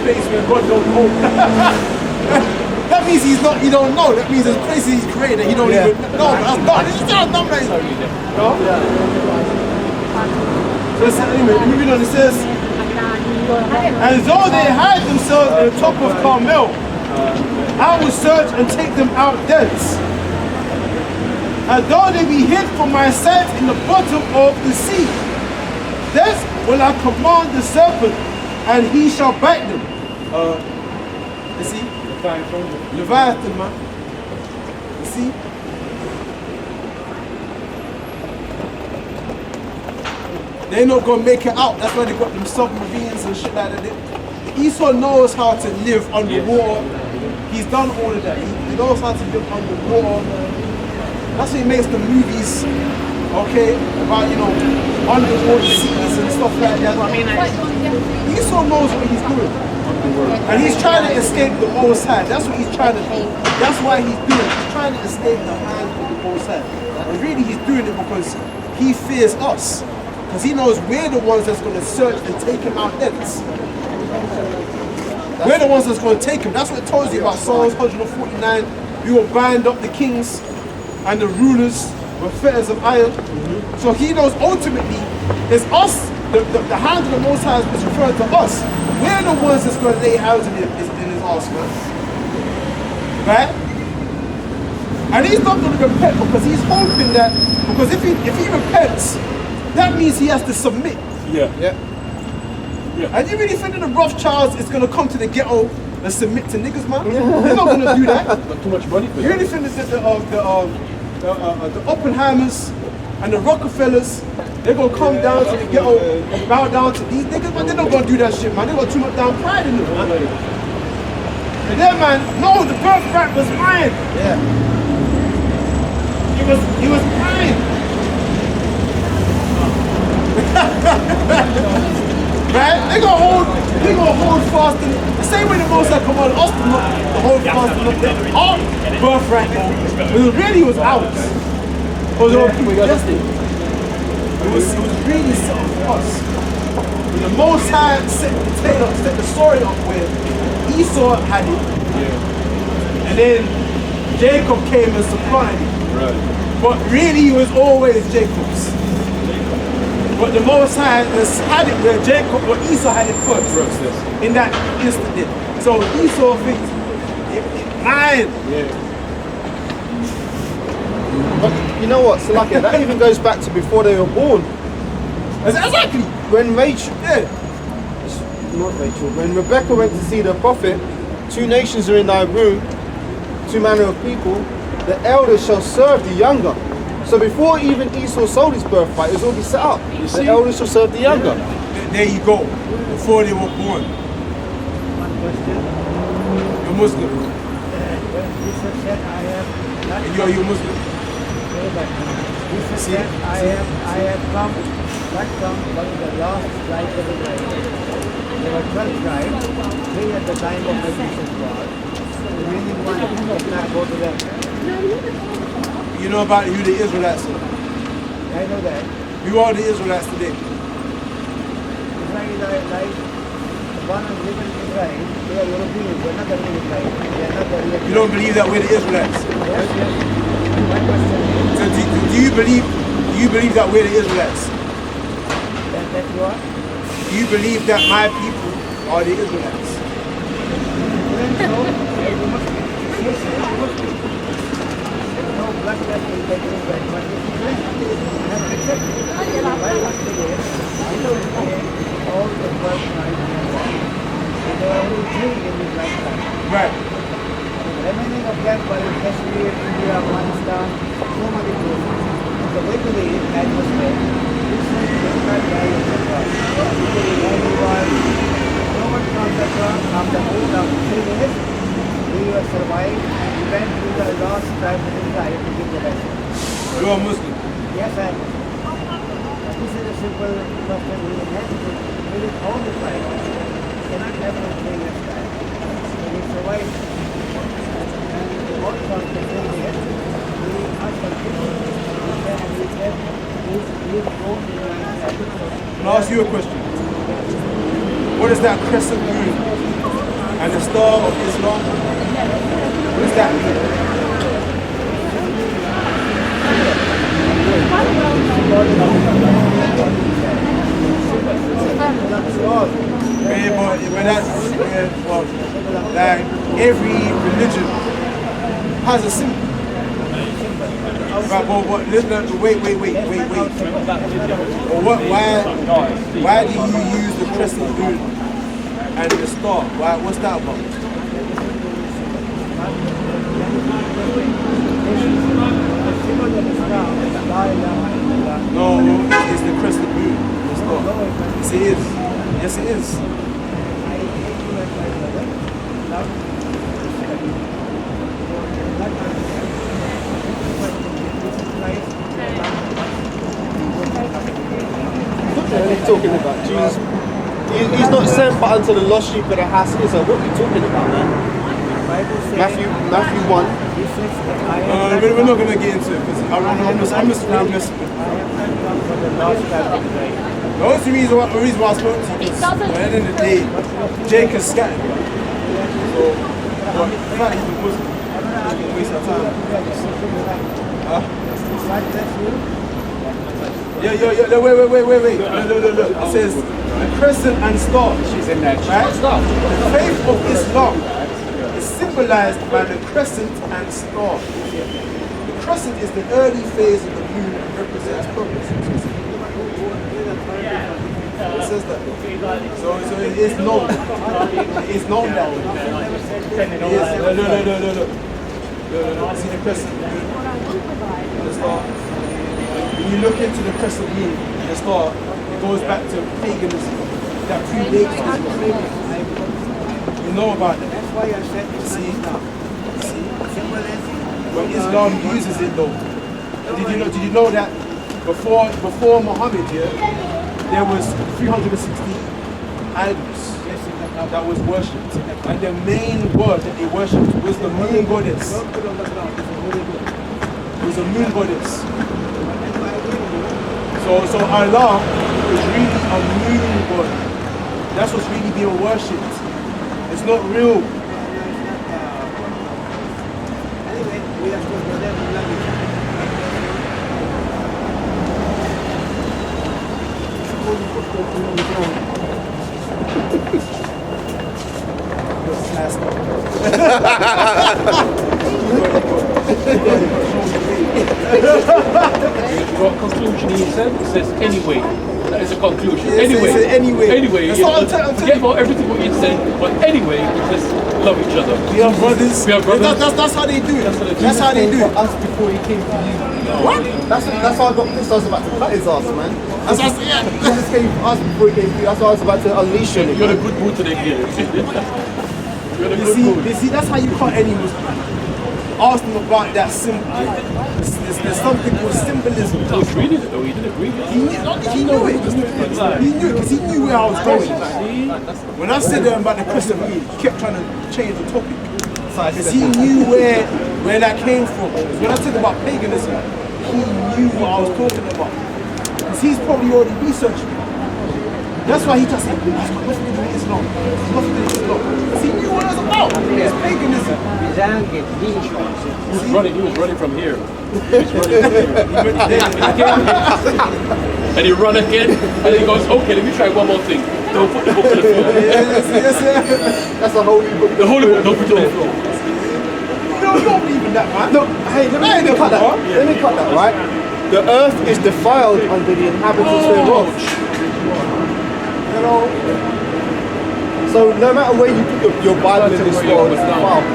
place where God don't know. That means he don't know. That means there's places he's created that he don't even know. But that's dumb. It's just dumb, right? No? So anyway, moving on, it says, and though they hide themselves in the top of Carmel, I will search and take them out thence. And though they be hid from my sight in the bottom of the sea, thence will I command the serpent, and he shall bite them. You see? Leviathan, man. You see? They're not gonna make it out. That's why they got them submarines and shit like that. Esau knows how to live underwater. He's done all of that. He knows how to live underwater. That's why he makes the movies, okay, about, you know, underwater cities and stuff like that. Esau knows what he's doing. And he's trying to escape the Most High. That's what he's trying to do. That's why he's doing it. He's trying to escape the hand of the Most High. And really he's doing it because he fears us. Because he knows we're the ones that's going to search and take him out thence. We're the ones that's going to take him. That's what it tells you about Psalms 149. We will bind up the kings and the rulers with fetters of iron. So he knows ultimately it's us, the hand of the Most High is referring to us. We're the ones that's going to lay hands in his arse, man. Right? And he's not going to repent because he's hoping that, because if he repents, that means he has to submit. Yeah. And you really think that the Rothschilds is going to come to the ghetto and submit to niggas, man? They're not going to do that. Not too much money for you really think that the Oppenheimers and the Rockefellers, they're going to come down to the ghetto and bow down to these niggas? Man, they're not going to do that shit, man. They got too much damn pride in them, man. And then, man, no, the birthright was mine. Yeah. He was mine. Right? They gonna hold fast in the same way the Most High commanded us to hold fast in our birthright. But it really was ours. Because there were people yesterday. It was really something for us. When the Most High set the story up where Esau had it, and then Jacob came and supplied it. Right. But really it was always Jacob's. But the Most High has had it where Jacob or Esau had it first. In that instant. So Esau thinks, mine. Yeah. But you know what, Salakia, that even goes back to before they were born. Exactly. When Rachel, when Rebecca went to see the prophet, 2 nations are in thy womb, 2 manner of people, the elders shall serve the younger. So before even Esau sold his birthright, it was already set up. The elders shall serve the younger. There you go. Before they were born. You're Muslim. Jesus said, I have not And you're Muslim. Jesus said, I have come, not come, but the last tribe of Israel. There were 12 tribes, 3 at the time of the Jesus God. The remaining one did not go to them. You know about who the Israelites are? I know that. Who are the Israelites today? Israel, like the one who live in Israel, they are Europeans, they are not the real Israel. They are not the real. You don't believe that we're the Israelites? Yes. My question is, So do you believe that we're the Israelites? that you are? Do you believe that my people are the Israelites? Blood test will take you back, but if you drink, I have accepted it. Why must you get I don't pay all the blood night and that. There are only 3 in this lifetime. Right. The remaining of them were in Kashmir, India, Afghanistan, so many places. So we believe, as was said, this is not die of the God. We believe everyone, no one comes after more than 3 minutes, we will survive and we went to the last tribe in Israel to give the lesson. You're a Muslim. Yes, I am. This is a simple question. We have to visit all the tribes. We cannot have anything less time. So we survive. And all from the same here, we are continuing. We said, we go to the land. I'll ask you a question. What is that crescent moon? and the Star of Islam. What does that mean? But that's well, like every religion has a symbol. Right, but listen, wait. Well, why do you use the crescent moon and the star? What's that about? No, it's the crescent moon, the star. Yes, it is. Yes, it is. What are you talking about? Jesus, he's not sent but unto the lost sheep of the house of Israel. What are you talking about, man? Matthew 1. We're not going to get into it because I'm just the only reason why I spoke to you is at the end of the day, Jake is scattered. So, but the fact he's a Muslim, it's a waste of time. Huh? Yeah, wait. Look. It says the crescent and star. She's in there. Right? The faith of Islam is symbolized by the crescent and star. The crescent is the early phase of the moon and represents progress. It says that. So it is known. It is known that. No. See the crescent moon and the star. When you look into the crescent moon and the star, it goes back to paganism that predates Islam. You know about that. That's why I said it's See? See? When Islam uses it though. Did you know that before Muhammad here, there was 360 idols that was worshipped. And the main god that they worshipped was the moon goddess. It was a moon goddess. So Allah is really a moon god. That's what's really being worshipped. It's not real. Anyway, we have to go there to love What conclusion he said? It says anyway. That is a conclusion. Yes, Anyway. it says anyway. That's all I'm telling Forget about everything what you said, but anyway, we just love each other. We are brothers. We are brothers. That's how they do it. That's how they do it. That's how they do it. Us before he came to you. What? That's why I got pissed. I was about to cut his ass, man. That's what I said. Jesus came for us before he came to you. That's why I was about to unleash on him. You're in a good mood today, kid. You're in a good mood. You see, that's how you cut any Muslim. Ask them about that symbol. There's something called symbolism. He was reading it though, he didn't read it. He knew it. He knew because he knew where I was going. When I said about the crescent moon, he kept trying to change the topic. Because he knew where that came from. When I said about paganism, he knew what I was talking about. Because he's probably already researched it. That's why he just said, that's got nothing to do with Islam. Nothing to do with Islam. Because he knew what it was about. It's paganism. He was running from here. He was running from here. And he run again, and he goes, okay, let me try one more thing. Don't put the book to the floor. Yes. That's a holy book. The holy book, don't put it on the floor. No, you don't believe in that, man. No, hey, let me cut that. Let me cut that, right? The earth is defiled under the inhabitants thereof. You know? So no matter where you put your Bible in this world, it's defiled.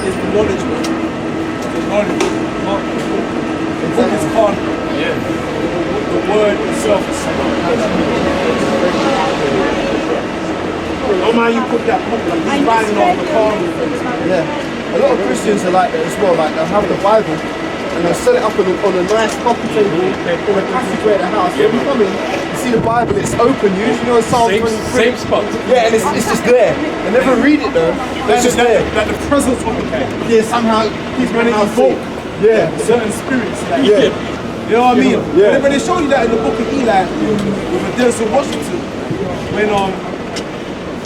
It's the knowledge, man. It's the knowledge. The book is called. Yeah. The word itself is no man, you put that book like he's riding off the car. Yeah. A lot of Christians are like that as well. Like they'll have the Bible and they'll set it up on a nice coffee table in a passageway at the house. When you come in, you see the Bible, it's open. You know Psalm 23. Same spot. Yeah, and it's just there. They never read it though. It's just there. Like the presence of the king. Yeah, somehow he's When it evoke Yeah. certain spirits. Like, Yeah. You know what I mean? Yeah. When they show you that in the book of Eli with Denzel Washington, when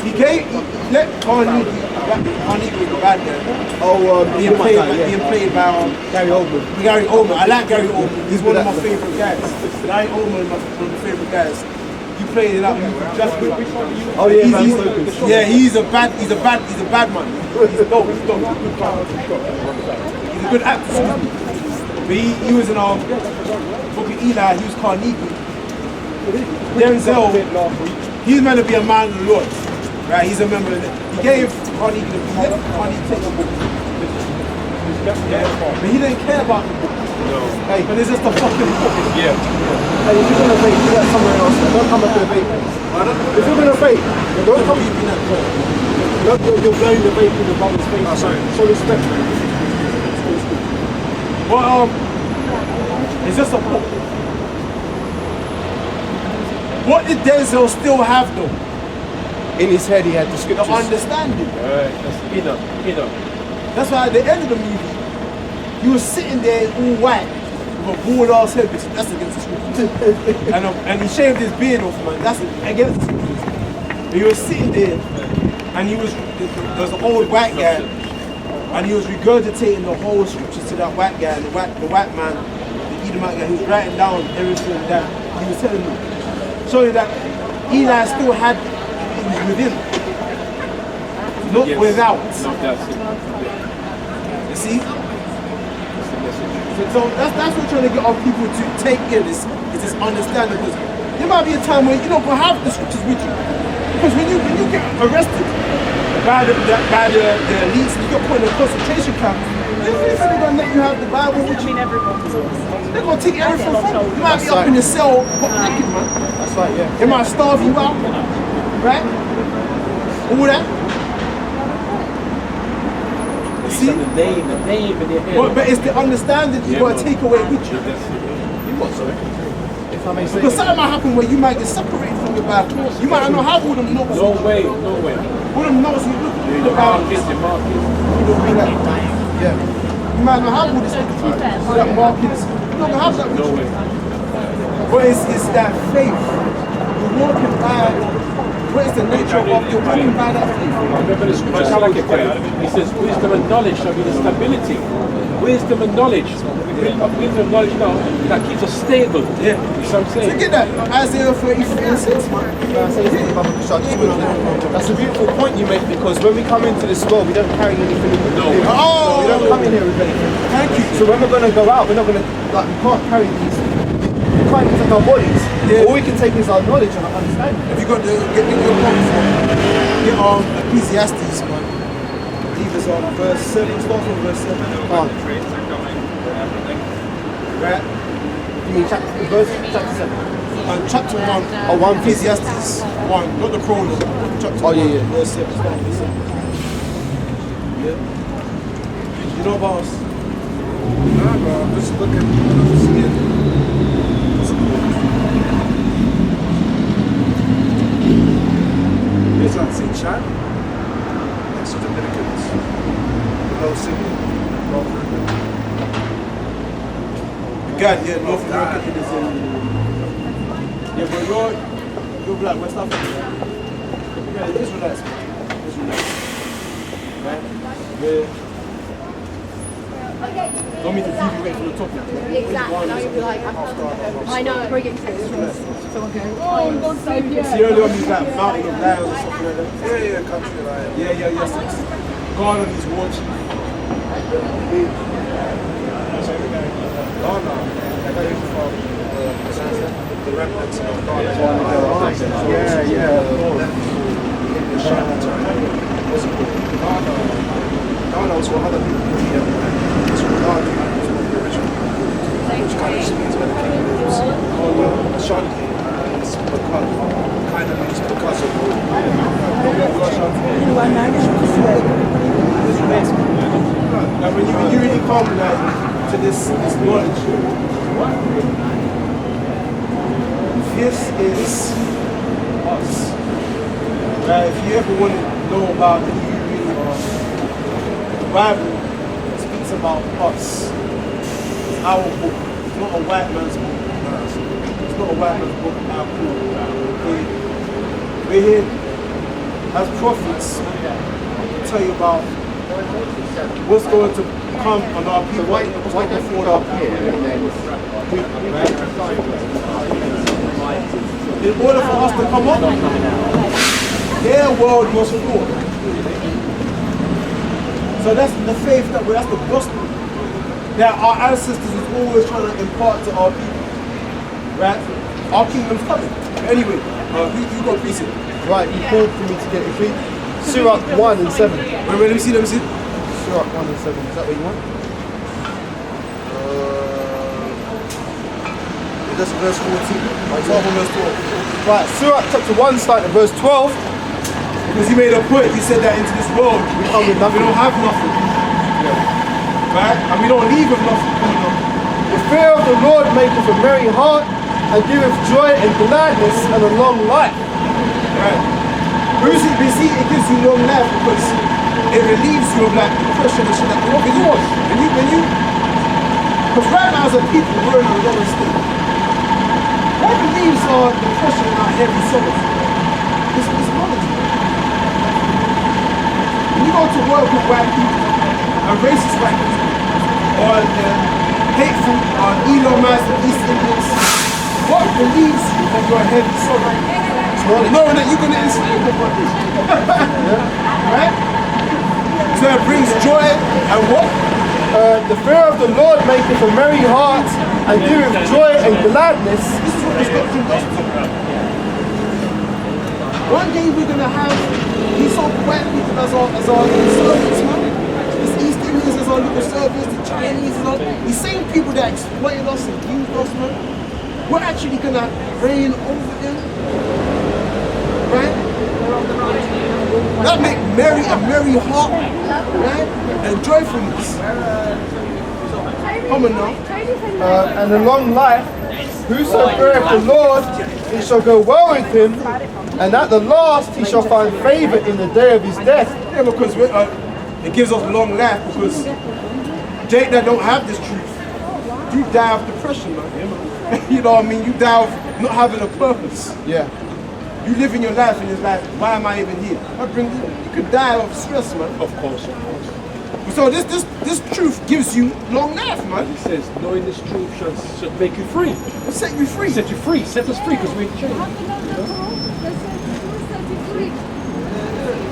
let Carnegie was the bad guy. Being played by Gary Oldman. Gary Oldman. I like Gary Oldman. He's one of my favorite guys. Gary Oldman is one of my favorite guys. He played in that movie. Just Oh yeah, man. he's a bad man. He's dope. He's a good actor. But he was in Book of Eli. He was Carnegie. Denzel, he's meant to be a man of the Lord. Right, he's a member of it. He gave Carnegie the book. Carnegie take the book. Yeah. But he didn't care about the book. No. Hey, but it's just a fucking book. Yeah. Hey, if you're gonna vape, do that somewhere else. Don't come up to the vape. If you're gonna vape, don't come. You're blowing the vape in the brother's face. Oh, sorry. So respect. Well, it's just a book. What did Denzel still have though? In his head, he had the The scriptures. understanding. Alright, that's inner. That's why at the end of the movie, he was sitting there all white with a bald ass head, which that's against the scriptures. and he shaved his beard off, man. That's against the scriptures. But he was sitting there, and there was an old white guy, and he was regurgitating the whole scriptures to that white guy, and the white man, the Edomite guy, he was writing down everything that he was telling them. Showing that Eli still had it within, not without. No, that's it. You see? So that's what we're trying to get our people to take in is this understanding, because there might be a time where you don't go have the scriptures with you. Because when you get arrested by the elites and you get put in a concentration camp, they're really gonna let you have the Bible with you. They're gonna take everything from you. You might be up in the cell, but naked, man. That's right, yeah. They might starve you out, right? All that. You see? The name in their head. But it's the understanding you gotta take away with you. If I may say. Because something might happen where you might get separated from your Bible. You might not have all them notes. No way. All them notes you look at the Bible. Your markings. You don't be like, Yeah. you might not have all this all that markings. You don't have that with No you. way. But it's that faith. You're walking by. What is the nature of your walking by that faith? Remember the scripture like it, he says, wisdom and knowledge shall be the stability. Wisdom and knowledge. Wisdom and knowledge now that keeps us stable. Yeah. You see what I'm So saying? get that. Isaiah 33:6, man. That's a beautiful point you make, because when we come into this world, we don't carry anything with us. No. Oh! We don't come in here with anything. Thank you. So when we're going to go out, we're not going to, we can't carry these. We can't take our bodies. Yeah. All we can take is our knowledge and our understanding. If you got the get your copy from, get Ecclesiastes, man. I believe it's on verse 7. Start from verse 7. Right? You mean chapter 7? Chapter 1. Oh, 1. Ecclesiastes 1, not the prologue. Chapter 1. yeah. Verse 7. Start from verse 7. Yeah. You know about us? Nah, bro, I'm just looking at what I'm seeing. Here's on St. John, next to Dominicans, below Sydney, North America. God, yeah, North America is in. Yeah, but you're black, West Africa. Yeah, Israelites, man. Israelites. Right? Yeah. Don't mean to feed you wait for the topic. Exactly. Now you'll be like, I know, very good text. Someone goes, oh, God's so good. See earlier on, he's like mountain of lions or something like that. Yeah, country lion. Yeah, yes. God on his watch. No, I got it from the remnants of God. Yeah. In the Shannon time. Was it no, it's what other people do here. It's what God did. It's what the original. Which kind of means where the king lives. Ashanti. It's because, kind of means because of Now when you really come to this knowledge, this is us. Right? If you ever want to know about who you really are, the Bible speaks about us. It's our book. It's not a white man's book. It's not a white man's book. Our book. We're here as prophets, tell you about what's going to come on our people. Why before up here and then In order for us to come up, their world must fall. So that's the faith that's the gospel that our ancestors is always trying to impart to our people. Right? Our kingdom's coming. Anyway, you go preach it. right, you called for me to get it clean. Surah 1 and 7. Wait, let me see. Surah 1 and 7. Is that what you want? That's verse 14. Right, 12 and verse 12. Right, Surah chapter 1 starting at verse 12. Because he made a point, he said that into this world, We come with we nothing. don't have nothing. Right? And we don't leave with nothing. The fear of the Lord maketh a merry heart and giveth joy and gladness and a long life. Right? Bruce, you see, it gives you long life because it relieves you of like depression and shit like that. Because right now as a people, we're in a lower state. What relieves our depression and our heavy sorrows? It's knowledge. When you go to work with white people, and racist white people, or hateful, or Elon Musk and East Indians, what relieves you of your heavy sorrow? Knowing that you're going to enslave them one day. Right? So it brings joy and what? The fear of the Lord maketh a merry heart and giveth joy and gladness. This is what this doctrine does to you. One day we're going to have these so-called white people as our servants, man. These East Indians as our little servants, the Chinese as our... These same people that exploited us and used us, man. We're actually going to reign over them. Right? That make a merry heart, right? And joyfulness. Come on now. And a long life. Whoso feareth the Lord, it shall go well with him, and at the last he shall find favour in the day of his death. Yeah, because it gives us long life because they that don't have this truth, you die of depression, man. You know what I mean? You die of not having a purpose. Yeah. You live in your life and it's like, why am I even here? You could die of stress, man. Of course, of course. So this truth gives you long life, man. He says, knowing this truth should make you free. It'll set you free. Set you free. Set us free because we're in chains.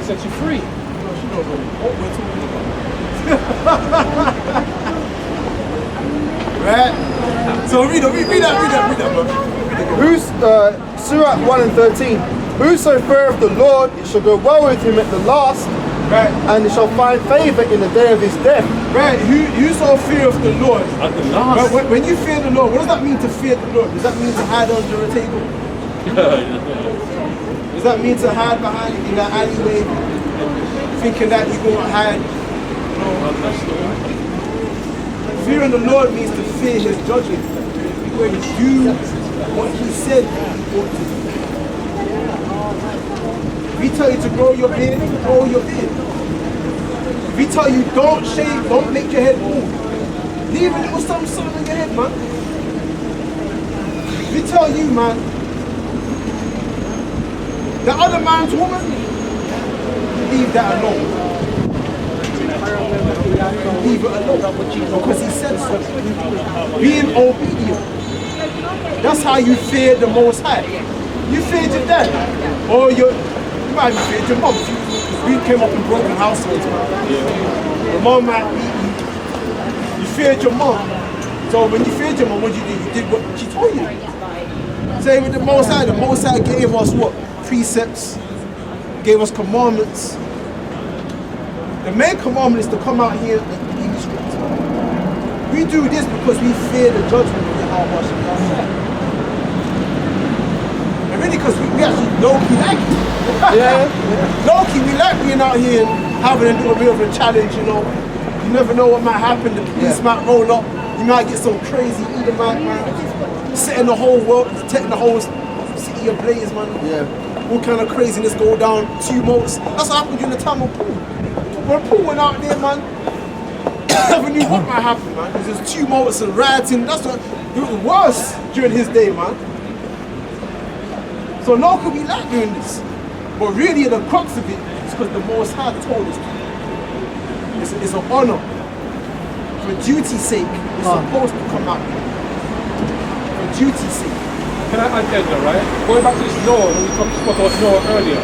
Set you free. Right? So read that, bro. Surah 1 and 13. Whoso feareth the Lord, it shall go well with him at the last, Right. and it shall find favour in the day of his death. Right, you saw fear of the Lord. At the last. But when you fear the Lord, what does that mean to fear the Lord? Does that mean to hide under a table? Does that mean to hide behind in that alleyway, thinking that you're going to hide? No. Fearing the Lord means to fear His judgment. When you do what He said you ought to do. If He tell you to grow your beard, grow your beard. If He tell you don't shave, don't make your head bald, leave a little something on your head, man. If He tell you, man, the other man's woman, leave that alone. Leave it alone. Because He said so. Being obedient. That's how you fear the Most High. You feared your dad. Or you might have feared your mom. We came up in broken households, man. Your mom might beat you. You feared your mom. So when you feared your mom, what did you do? You did what she told you. Same with the Most High. The Most High gave us what? Precepts. Gave us commandments. The main commandment is to come out here and keep the scripts. We do this because we fear the judgment of Yahweh Shemaiah. And really because we actually low-key like it. Yeah. Low-key, we like being out here and having a little bit of a challenge, you know. You never know what might happen. The police might roll up. You might get some crazy Edomite man setting the whole world, taking the whole city ablaze, man. Yeah. All kind of craziness go down, tumults. That's what happened during the time of Paul. When Paul went out there, man, never knew what might happen, man. Because there's tumults and rioting. That's what it was worse during his day, man. So now could we like doing this? But really, the crux of it is because the Most High told us to. It's an honor. For duty's sake, it's supposed to come out. For duty's sake. Can I add there, right? Going back to this Noah, when we spoke about Noah earlier.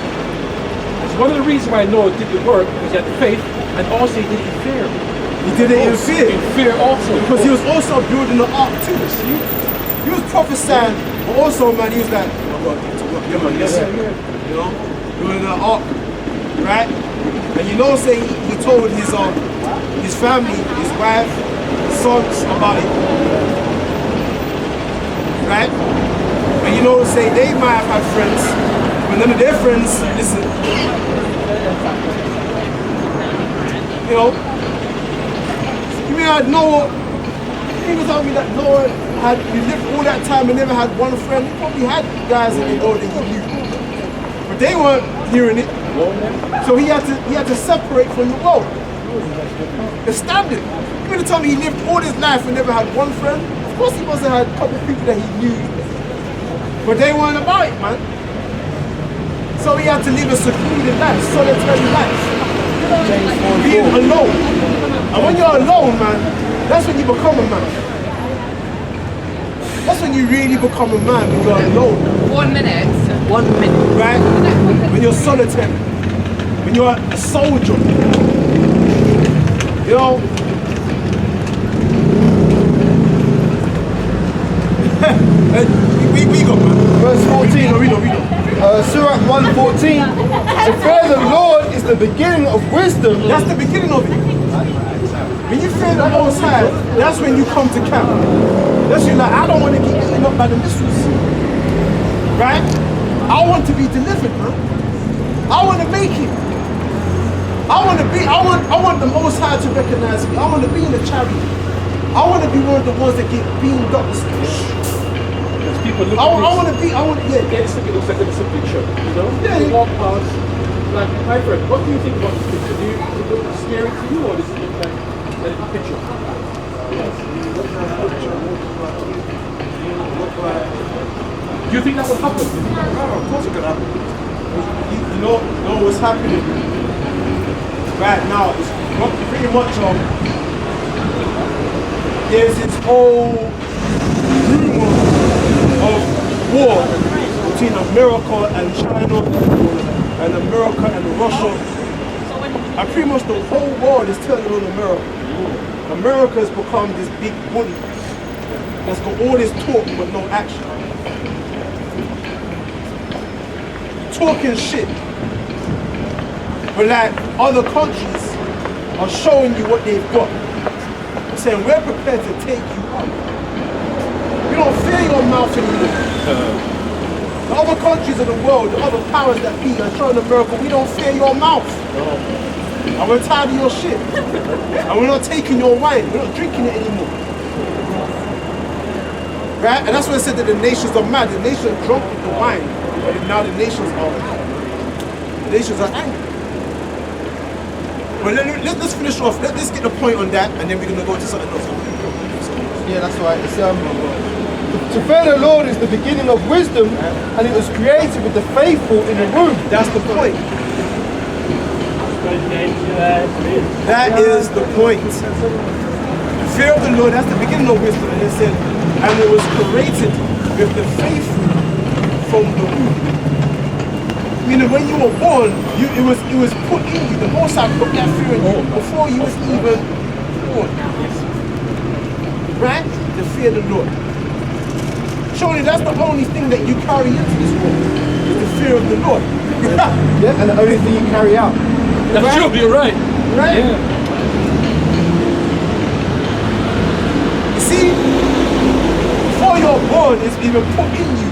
It's one of the reasons why Noah did the work, because he had faith, and also he did it in fear. He did it in fear. In fear also. Because he was also building the ark too. See? He was prophesying, but also, man, he was like, oh God, yeah, man, yes, sir. You know, building the ark, right? And you know, say he told his family, his wife, his sons about it, right? And you know, say they might have had friends, but none of their friends listen. You know, you mean I know? He was telling me that Noah he lived all that time and never had one friend. He probably had guys in the world that he knew, but they weren't hearing it. So he had to separate from the world. The standard. You mean to tell me he lived all his life and never had one friend? Of course he must have had a couple of people that he knew, but they weren't about it, man. So he had to live a secluded life, solitary life, being alone. And when you're alone, man, that's when you become a man. That's when you really become a man, when you're alone. 1 minute. 1 minute. Right? When you're solitary. When you're a soldier. You know? we got, man. Verse 14. We know. Surah 114. To fear the Lord is the beginning of wisdom. That's the beginning of it. When you fear the Most High, that's when you come to camp. That's when you're like, I don't want to get eaten up by the missiles. Right? I want to be delivered, man. I want to make it. I want the Most High to recognize me. I want to be in the chariot. I want to be one of the ones that get beamed up the stage. People look I want to be, yeah. It looks like it's a picture, you know? Yeah. You walk past, like, my friend, what do you think about this picture? Does it look scary to you, or does it look like a picture? Do you think that would happen? Of course it could happen. You know what's happening right now is pretty much there's this whole rumor of war between America and China and America and Russia. And pretty much the whole world is turning on America. America has become this big bully that's got all this talk but no action. Talking shit. But like other countries are showing you what they've got. Saying we're prepared to take you on. We don't fear your mouth anymore. The other countries of the world, the other powers that be are showing America, we don't fear your mouth. And we're tired of your shit. And we're not taking your wine. We're not drinking it anymore. Right? And that's why I said that the nations are mad. The nations are drunk with the wine. But now the nations are angry. Well, let's finish off. Let's get the point on that, and then we're going to go to something else. Yeah, that's right. It's, to fear the Lord is the beginning of wisdom, and it was created with the faithful in the womb. That's the point. That is the point. The fear of the Lord, that's the beginning of wisdom. And it said, and it was created with the faithful from the womb. Meaning when you were born, it was put in you. The Most High put that fear in you before you was even born. Right? The fear of the Lord. Surely that's the only thing that you carry into this world, is the fear of the Lord. Yeah, and the only thing you carry out. That's true, you're right. Right? Yeah. You see, before you're born, it's even put in you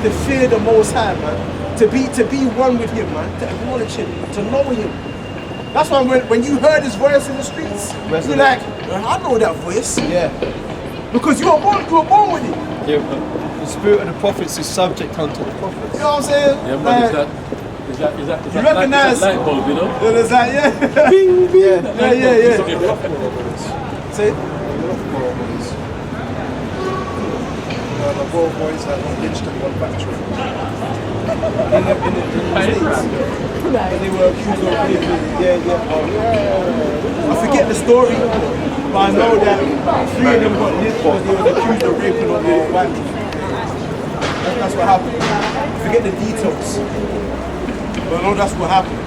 to fear the Most High, man. To be one with Him, man. To acknowledge Him, to know Him. That's why when you heard His voice in the streets, you're like, I know that voice. Yeah. Because you were born with it. Yeah, man. The spirit of the prophets is subject unto the prophets. You know what I'm saying? Yeah, man, Like, is that you recognize light bulb, you know? Is that, yeah? Bing, bing. Yeah. Say, The World Boys that lynched in one factory. States. And they were accused of raping. I forget the story, but I know that 3 of them got lit because they were accused of raping on the white people. That's what happened. I forget the details, but I know that's what happened.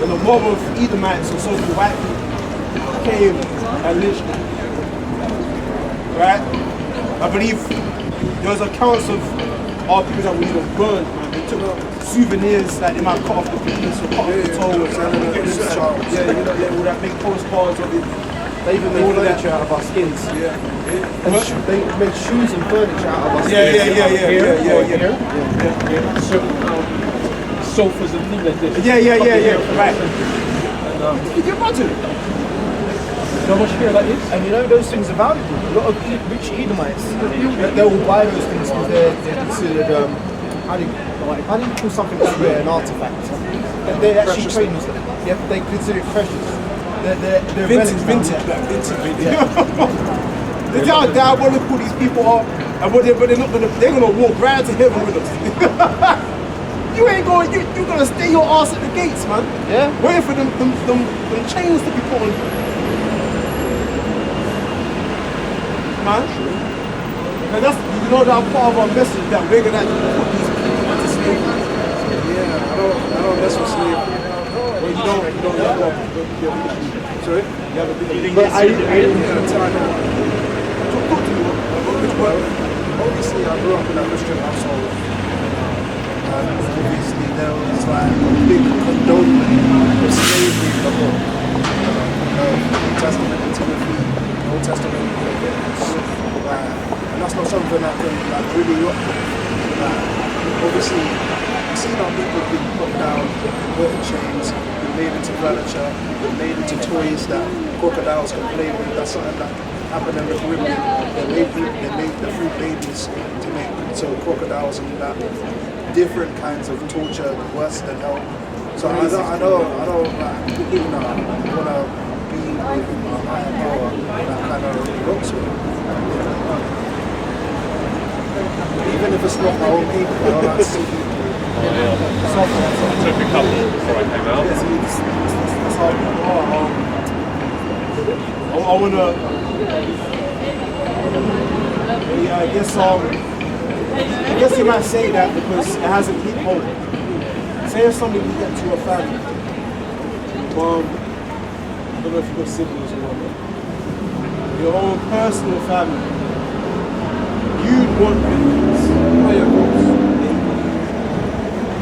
And the mob of Edomites and so the white people came and lynched them. Right? I believe there was accounts of all people that were even burned, man. They took souvenirs, like they might cut off the penis or cut off the toes. All that big postcards of it. They even made furniture out of our skins. Yeah. And they made shoes and furniture out of our skins. Yeah. Certain sofas and things like this. Yeah. Right. And You imagine? how much hair that is? And you know those things are valuable. A lot of rich Edomites, they will buy those things because they're considered, how do you call something that's rare, an artifact? They actually trade them. Yeah, they consider it precious. They're Vintage. This is how diabolical these people are, and but they're not gonna walk right to heaven with us. You ain't going. You're gonna stay your ass at the gates, man. Yeah. Waiting for them chains to be put on. Man. And that's that part of our message that we're gonna put these people into slavery. Yeah, I don't mess with slavery. Well, you don't. Sorry? You have a big. But I Talk to me. Well, obviously I grew up in a Christian household. And obviously there was like a big condonement of slavery in the book. New Testament and Timothy, Old Testament and Leviticus. And that's not something I can really rock with. Obviously, you see how people being put down, put in chains, been made into furniture, been made into toys that crocodiles can play with. That's something that happened in the Caribbean. They made the fruit babies to make so crocodiles and that. Different kinds of torture, worse than hell. So I don't want to be with a higher power that kind of looks with. Even if it's not my own people, I don't like to see people. I took a couple before I came out. That's how people are. I wanna. Yeah, I guess you might say that because it hasn't hit home. Say if somebody did that to your family, mom, I don't know if you've got siblings or whatever, your own personal family, you'd want vengeance.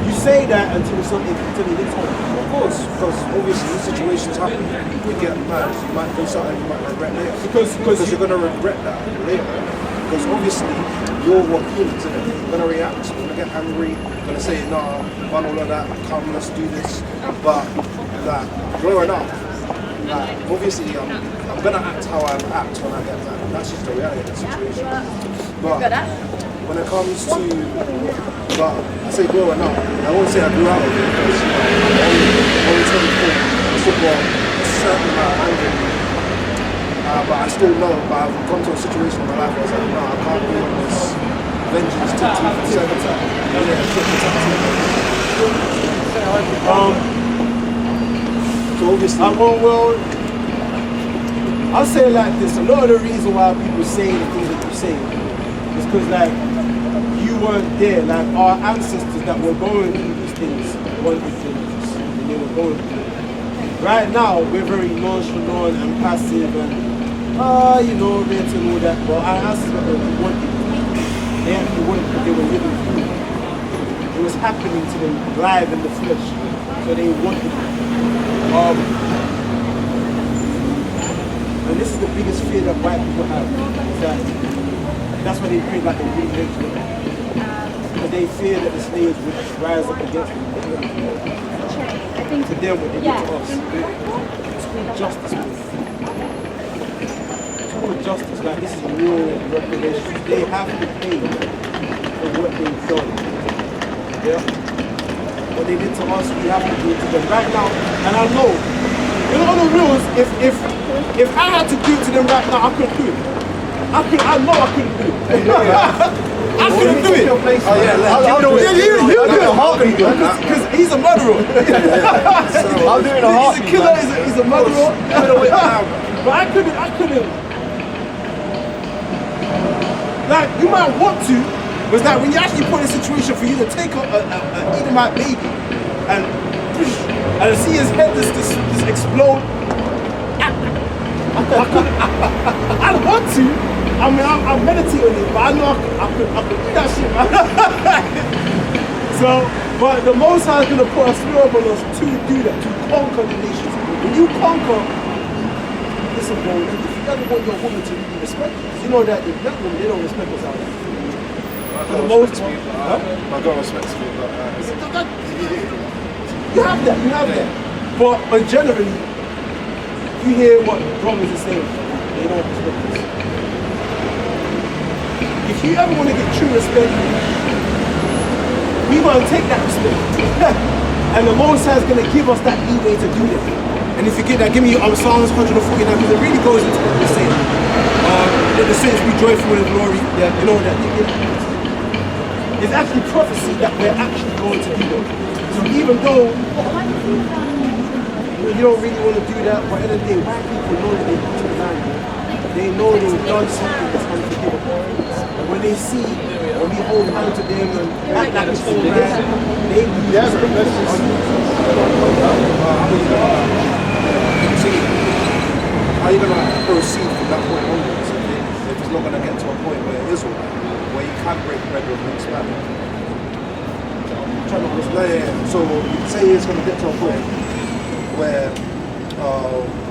You say that until it hits home. Of course, because obviously these situations happen. You get mad, you might do something you might regret later. Because you're going to regret that later. Because obviously you're what humans, isn't it? You're going to react, you're going to get angry, you're going to say, nah, run all of that, come, let's do this. But growing up, obviously I'm going to act how I act when I get mad. That's just the reality of the situation. But when it comes to, I say growing up, I won't say I grew out of it because I'm only 24. I still got a certain amount of anger in me. But I still know, but I've come to a situation in my life where I was like, no, I can't be on this vengeance to So obviously, I'll say it like this, a lot of the reason why people say the things that you say is because like, you weren't there, like our ancestors that were going through these things weren't influenced, and they were going through it. Right now, we're very nonchalant and passive and this and all that, but our ancestors were wanting. They actually wanted because they were living through it. It was happening to them live in the flesh, so they wanted it. And this is the biggest fear that white people have, is that that's why they bring back the religion. Because they fear that the slaves would rise up against them. To them what they did to us. It's called justice. It's called justice, like this is real reparations. They have to pay for what they've done. Yeah? What they did to us, we have to do it to them right now. And I know, on the rules, if I had to do it to them right now, I couldn't do it. I know I couldn't do it. I couldn't do it. Your place, Oh, yeah, man. I'll do it. You I'll do do it it. a heartbeat. Because he's a murderer. I'll do it in a He's a heartbeat. killer, man. he's a murderer. But I couldn't. Like, you might want to, but that when you actually put in a situation for you to take a Edomite baby and see his head just explode, I want to. I mean, I'm meditating on it, but I know I could do that shit, man. So, but the Most High is going to put a spirit on us to do that, to conquer the nations. When you conquer, listen, bro, if you ever want your woman to really respect you, you know that the black women, they don't respect us out there. For the most part. My girl respects me, but You have that. But generally, you hear what brothers are saying, they don't respect us. If you ever want to get true respect, we're going to take that respect. And the Most High is going to give us that leeway to do that. And if you get that, give me Psalms 149, because it really goes into what we're saying. Let the saints be joyful in glory. Yeah, you know that. It's actually prophecy that we're actually going to do that. So even though you don't really want to do that, but at the end of the day, white people know that they've done land. They know they've done something that's unforgivable. And when they see, when we hold hands to them and act like it's all right, they lose. Yes, but let's just... how are you going to proceed from that point onwards if it's not going to get to a point where it is all right, where you can break bread with mixed man? So say it's going to get to a point where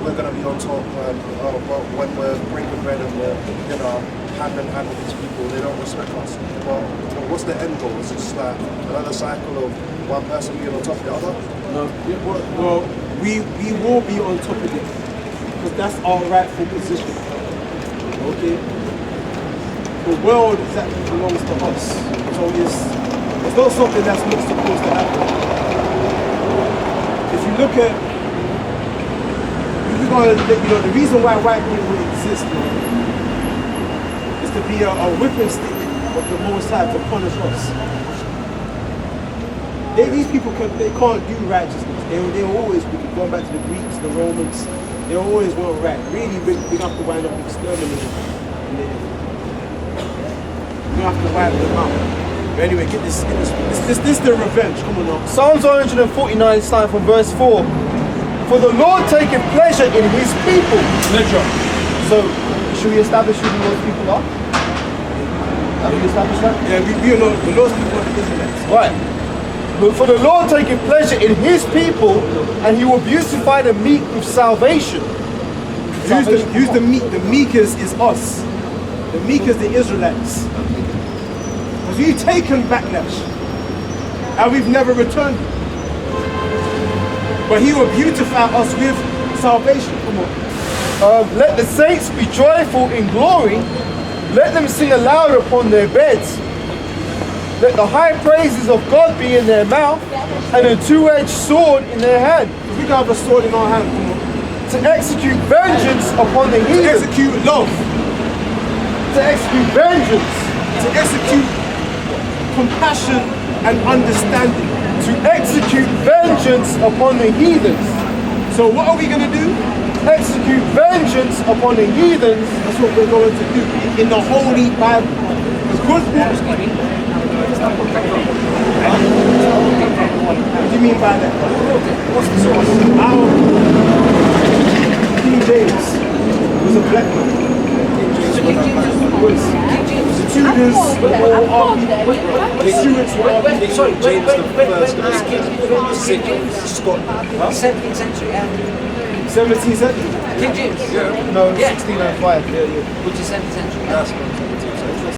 we're going to be on top when we're breaking bread and we're hand in hand with these people, they don't respect us. Well, what's the end goal? Is it just like another cycle of one person being on top of the other? No, well, we will be on top of it because that's our rightful position. Okay? The world exactly belongs to us. So it's not something that's not supposed to happen. If you look at, the reason why white people exist is to be a whipping stick of the Most High to punish us. These people they can't do righteousness. They always, going back to the Greeks, the Romans, they always want right. Really, we have to wind up exterminating. We have to wipe them out. But anyway, get this is the revenge. Come on now. Psalms 149 starting from verse 4. For the Lord taketh pleasure in his people. Pleasure. So, should we establish who the Lord's people are? Have we established that? Yeah, we know the Lord's people are the Israelites. Right. But for the Lord taketh pleasure in his people, and he will beautify the meek with salvation. Use the meek. The meek is us. The meek is the Israelites. Because we've taken backlash. And we've never returned. But he will beautify us with salvation. Come on. Let the saints be joyful in glory. Let them sing aloud upon their beds. Let the high praises of God be in their mouth, and a two-edged sword in their hand. We can have a sword in our hand. Come on. To execute vengeance upon the To heathen. execute love. To execute vengeance. To execute compassion and understanding. To execute vengeance upon the heathens. So what are we going to do? Execute vengeance upon the heathens. That's what we're going to do in the Holy Bible. Because what do you mean by that? What's the source? King James was a black man. The Tudors were all the Stuarts were all Sorry, James the First, Scotland. 17th century, yeah. 17th century. King James? No, Yeah. 1605. Which is 17th century. That's